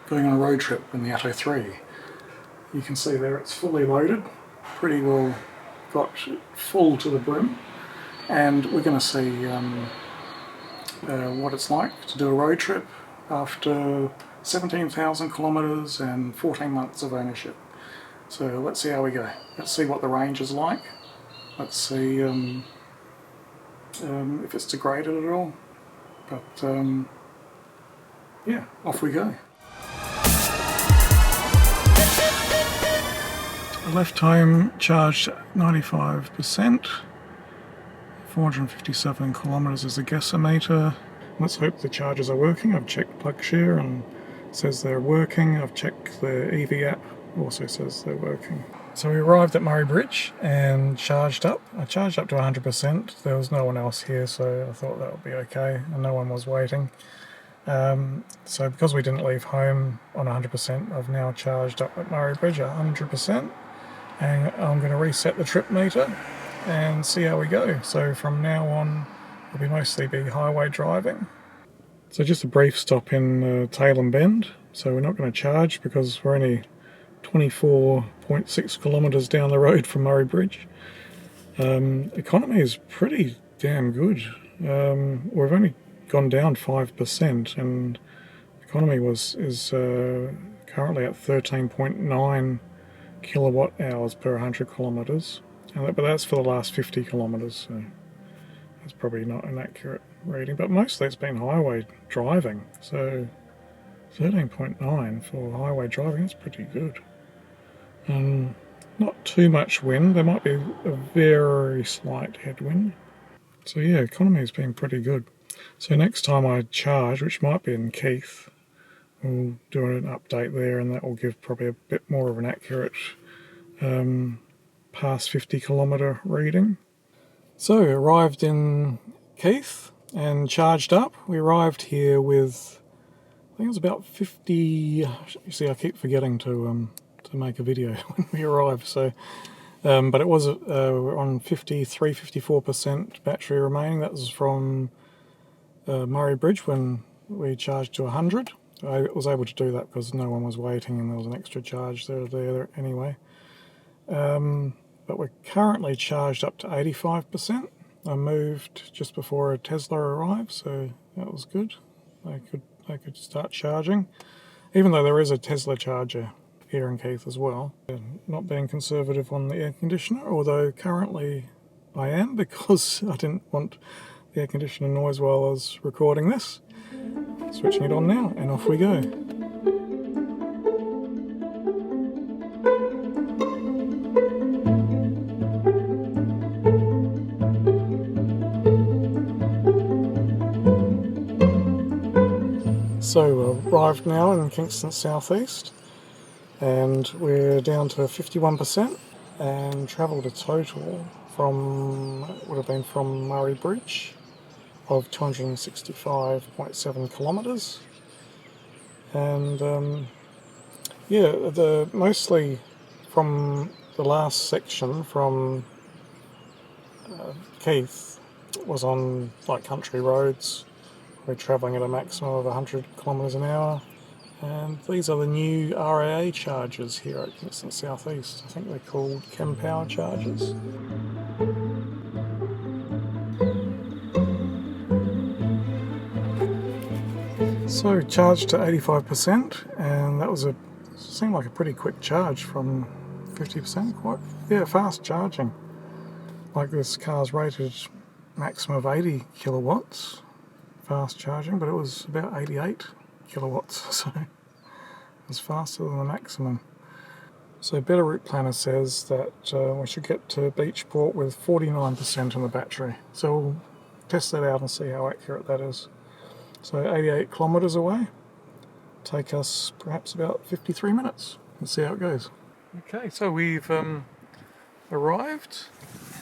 going on a road trip in the Atto 3. You can see there it's fully loaded, pretty well got full to the brim, and we're going to see what it's like to do a road trip after 17,000 kilometres and 14 months of ownership. So let's see how we go. Let's see what the range is like. Let's see if it's degraded at all. But yeah, off we go. I left home charged 95%. 457 kilometres is the gasometer. Let's hope the chargers are working. I've checked PlugShare and it says they're working. I've checked the EV app, also says they're working. So we arrived at Murray Bridge and charged up. I charged up to 100%. There was no one else here, so I thought that would be okay, and no one was waiting. So because we didn't leave home on 100%, I've now charged up at Murray Bridge at 100%, and I'm going to reset the trip meter and see how we go. So from now on, it'll mostly be highway driving. So just a brief stop in Tailem Bend. So we're not going to charge because we're only 24.6 kilometres down the road from Murray Bridge. Economy is pretty damn good. We've only gone down 5%, and economy is currently at 13.9 kilowatt hours per 100 kilometres. But that's for the last 50 kilometres, so that's probably not an accurate reading. But mostly it's been highway driving, so 13.9 for highway driving, that's pretty good. Not too much wind, there might be a very slight headwind. So yeah, economy's been pretty good. So next time I charge, which might be in Keith, we'll do an update there, and that will give probably a bit more of an accurate past 50 kilometre reading. So arrived in Keith and charged up. We arrived here with, I think it was about 50, you see I keep forgetting to make a video when we arrive, so but it was we're on 54% battery remaining. That was from Murray Bridge when we charged to 100. I was able to do that because no one was waiting and there was an extra charge there anyway. But we're currently charged up to 85%. I moved just before a Tesla arrived, so that was good. I could start charging, even though there is a Tesla charger here in Keith as well. Not being conservative on the air conditioner, although currently I am, because I didn't want the air conditioner noise while I was recording this. Switching it on now, and off we go. So we've arrived now in Kingston southeast, and we're down to 51% and travelled a total from, would have been from Murray Bridge, of 265.7 kilometres. And yeah, mostly from the last section from Keith was on like country roads. We're travelling at a maximum of 100 kilometres an hour, and these are the new RAA chargers here at Kingston South East. I think they're called Chem Power chargers. So charged to 85%, and that seemed like a pretty quick charge from 50%. Quite, yeah, fast charging. Like this car's rated maximum of 80 kilowatts. Fast charging, but it was about 88 kilowatts, so it was faster than the maximum. So Better Route Planner says that we should get to Beachport with 49% on the battery. So we'll test that out and see how accurate that is. So 88 kilometres away, take us perhaps about 53 minutes. Let's see how it goes. Okay, so we've arrived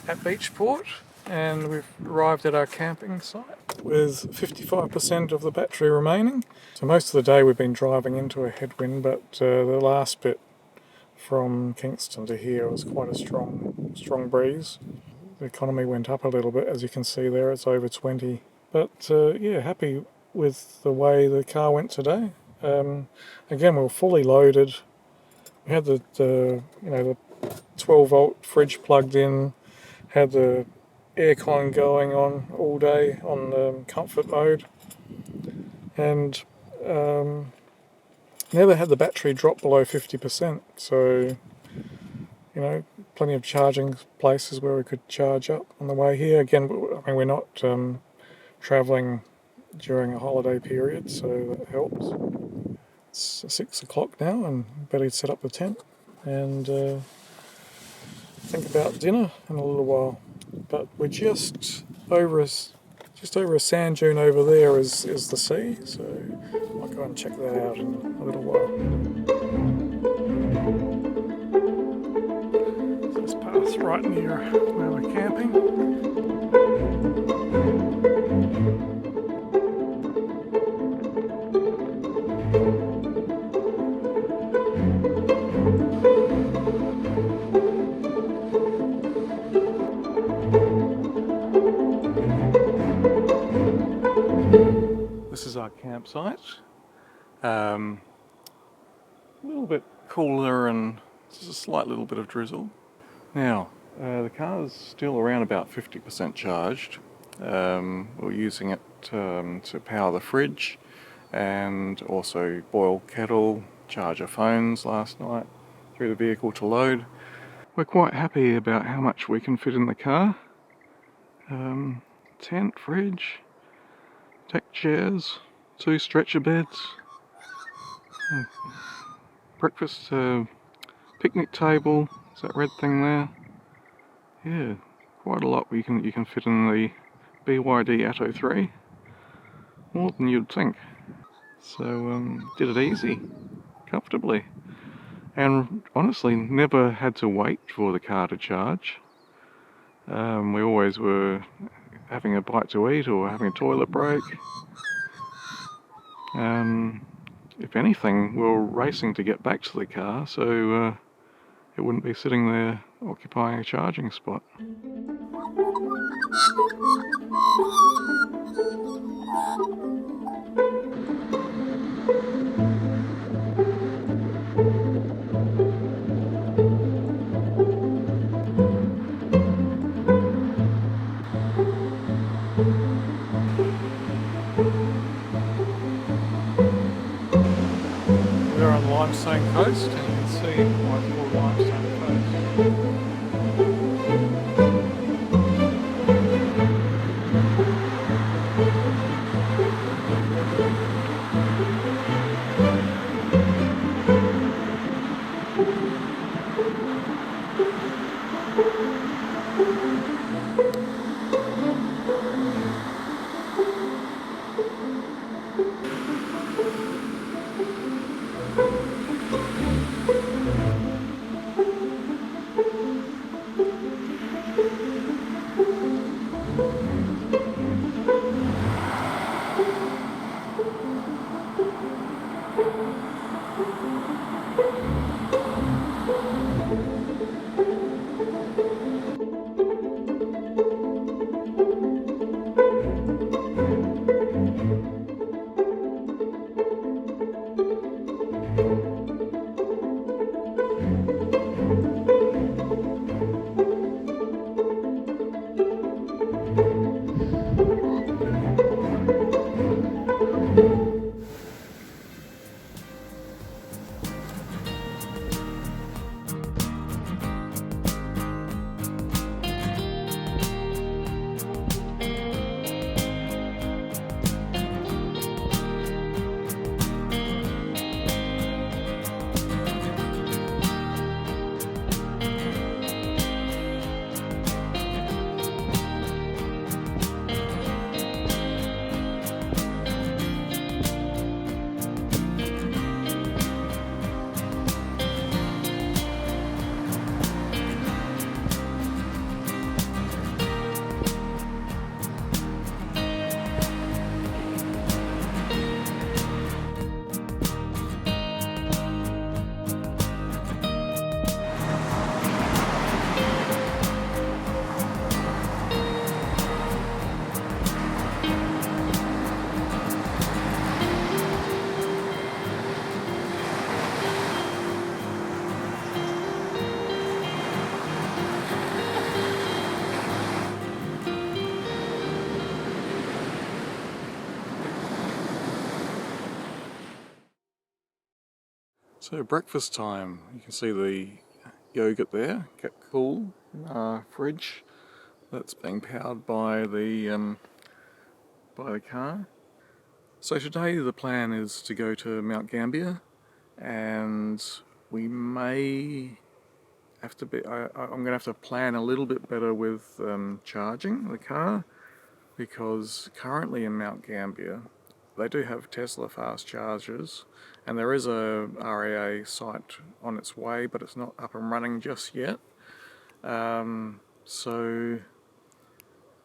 at Beachport, and we've arrived at our camping site with 55% of the battery remaining. So most of the day we've been driving into a headwind, but the last bit from Kingston to here was quite a strong breeze. The economy went up a little bit, as you can see there, it's over 20. But yeah, happy with the way the car went today. Again, we were fully loaded. We had the 12 volt fridge plugged in, had the aircon going on all day on comfort mode, and never had the battery drop below 50%. So, plenty of charging places where we could charge up on the way here. Again, I mean, we're not travelling during a holiday period, so that helps. It's 6 o'clock now, and better set up the tent and think about dinner in a little while. But we're just over a sand dune over there is the sea, so I'll go and check that out in a little while. So this path's right near where we're camping. This is our campsite. A little bit cooler and just a slight little bit of drizzle. Now, the car's still around about 50% charged. We're using it to power the fridge and also boil kettle, charge our phones last night through the vehicle to load. We're quite happy about how much we can fit in the car. Tent, fridge, deck chairs, 2 stretcher beds, breakfast picnic table. Is that red thing there? Yeah, quite a lot you can fit in the BYD Atto 3. More than you'd think. So did it easy, comfortably, and honestly never had to wait for the car to charge. We always were having a bite to eat or having a toilet break. If anything, we were racing to get back to the car so it wouldn't be sitting there occupying a charging spot. We're on Limestone Coast, and you can see why it's called Limestone Coast. So breakfast time, you can see the yogurt there, kept cool in our fridge. That's being powered by the car. So today the plan is to go to Mount Gambia, and we may have to be, I'm going to have to plan a little bit better with charging the car, because currently in Mount Gambia they do have Tesla fast chargers, and there is a RAA site on its way, but it's not up and running just yet. So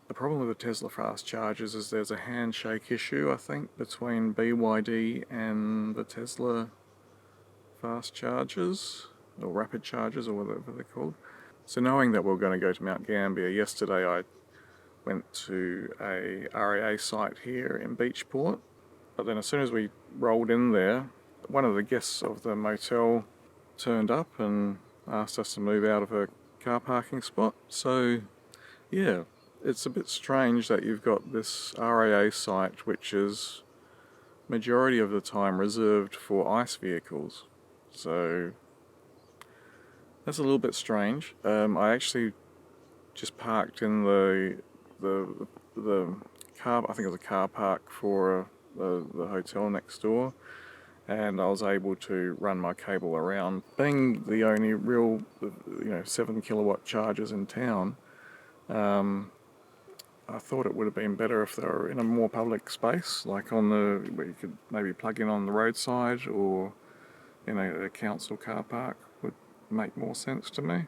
the problem with the Tesla fast chargers is there's a handshake issue, I think, between BYD and the Tesla fast chargers, or rapid chargers, or whatever they're called. So knowing that we're going to go to Mount Gambia, yesterday I went to a RAA site here in Beachport, but then as soon as we rolled in there, one of the guests of the motel turned up and asked us to move out of a car parking spot. So yeah, it's a bit strange that you've got this RAA site which is majority of the time reserved for ICE vehicles. So that's a little bit strange. I actually just parked in the car, I think it was a car park for the hotel next door, and I was able to run my cable around. Being the only real 7 kilowatt chargers in town, I thought it would have been better if they were in a more public space, like on where you could maybe plug in on the roadside, or in a council car park would make more sense to me.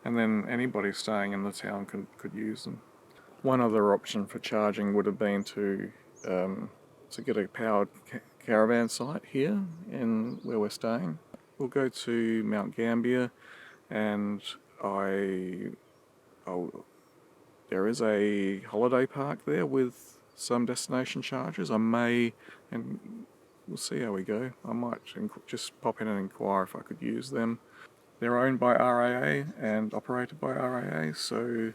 And then anybody staying in the town could use them. One other option for charging would have been to get a powered caravan site here in where we're staying. We'll go to Mount Gambia, and there is a holiday park there with some destination chargers. I may, and we'll see how we go, I might just pop in and inquire if I could use them. They're owned by RAA and operated by RAA, so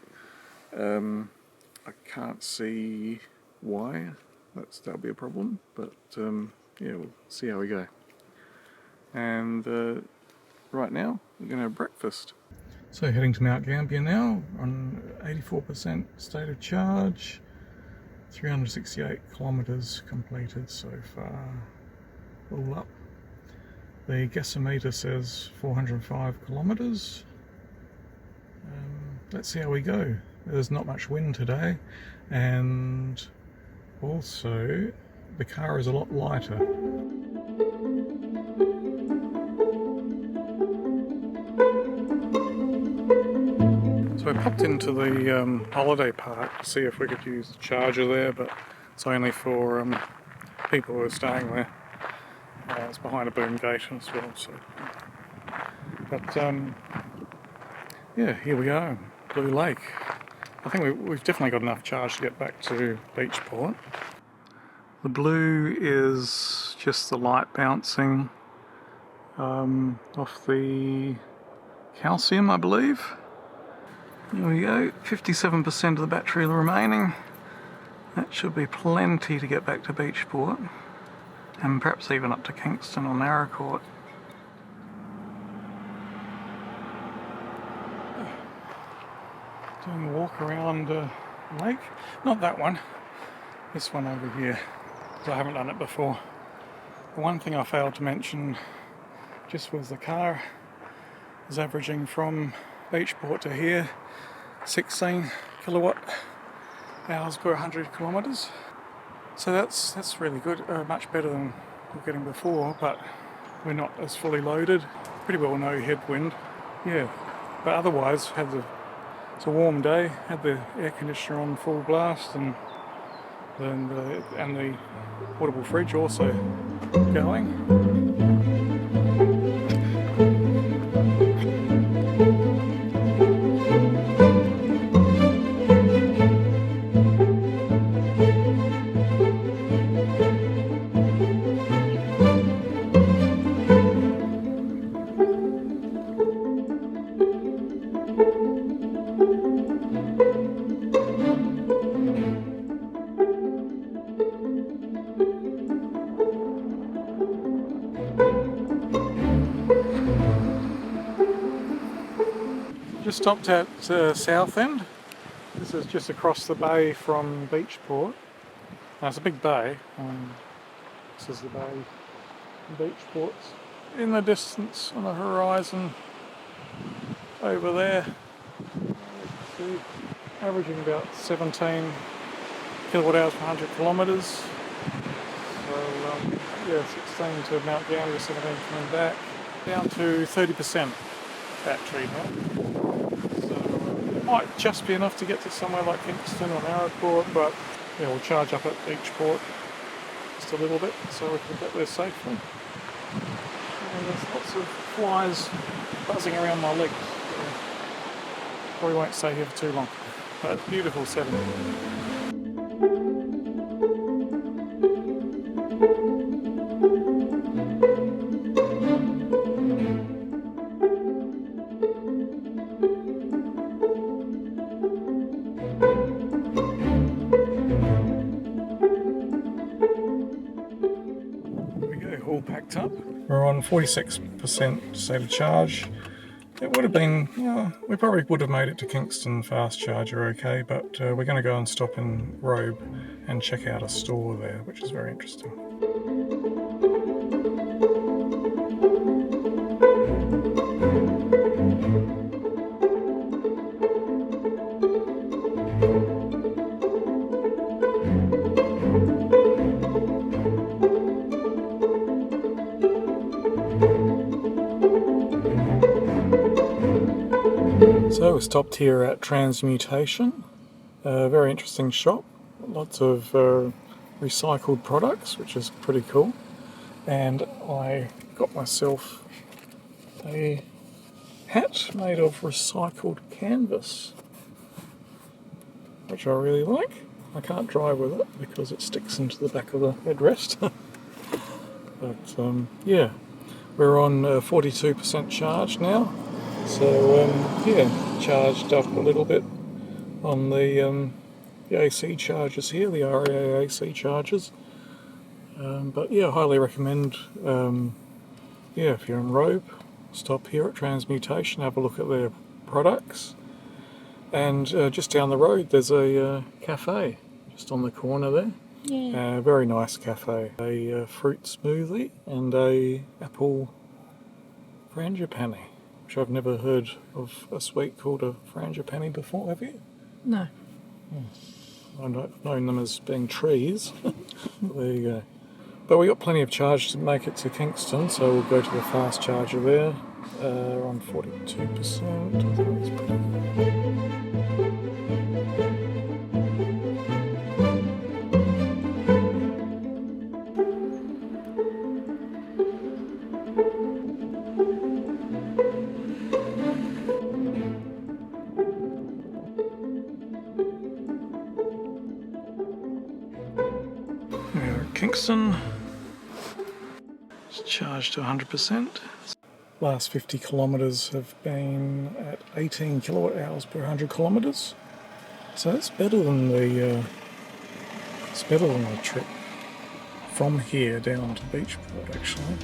I can't see why that'll be a problem, but yeah, we'll see how we go. And right now we're going to have breakfast. So heading to Mount Gambia now, on 84% state of charge, 368 kilometres completed so far, all up. The gasometer says 405 kilometres. Let's see how we go. There's not much wind today, and also the car is a lot lighter. So I popped into the holiday park to see if we could use the charger there, but it's only for people who are staying there. It's behind a boom gate as well. So, but yeah, here we are, Blue Lake. I think we've definitely got enough charge to get back to Beachport. The blue is just the light bouncing off the calcium, I believe. There we go, 57% of the battery remaining. That should be plenty to get back to Beachport, and perhaps even up to Kingston or Narracourt. Doing a walk around the lake. Not that one, this one over here, because I haven't done it before. The one thing I failed to mention just was the car is averaging from Beachport to here 16 kilowatt hours per 100 kilometres. So that's really good, much better than we were getting before, but we're not as fully loaded. Pretty well no headwind, yeah. But otherwise, it's a warm day, had the air conditioner on full blast, and the portable fridge also going. just stopped at Southend. This is just across the bay from Beachport. Now it's a big bay. This is the bay. Beachport's in the distance on the horizon over there. See, averaging about 17 kilowatt hours per 100 kilometres. So yeah, 16 to Mount Gambia, 17 coming back, down to 30% battery now. So it might just be enough to get to somewhere like Kingston or Narrowport, but yeah, we'll charge up at Beachport just a little bit so we can get there safely. And there's lots of flies buzzing around my legs. So probably won't stay here for too long, but beautiful setting. All packed up. We're on 46% state of charge. It would have been, we probably would have made it to Kingston fast charger okay, but we're going to go and stop in Robe and check out a store there, which is very interesting. So we stopped here at Transmutation, a very interesting shop, lots of recycled products, which is pretty cool, and I got myself a hat made of recycled canvas, which I really like. I can't drive with it because it sticks into the back of the headrest, but yeah, we're on 42% charge now. So yeah, charged up a little bit on the AC chargers here, the RAA AC chargers. But yeah, highly recommend. Yeah, if you're in Robe, stop here at Transmutation, have a look at their products. And just down the road, there's a cafe just on the corner there. Yeah. Very nice cafe. A fruit smoothie and a apple frangipani. Which I've never heard of a sweet called a frangipani before, have you? No. I've known them as being trees. There you go. But we got plenty of charge to make it to Kingston, so we'll go to the fast charger there. On 42%. Kingston, it's charged to 100%. Last 50 kilometres have been at 18 kilowatt hours per 100 kilometres. So that's better than the trip from here down to Beachport actually.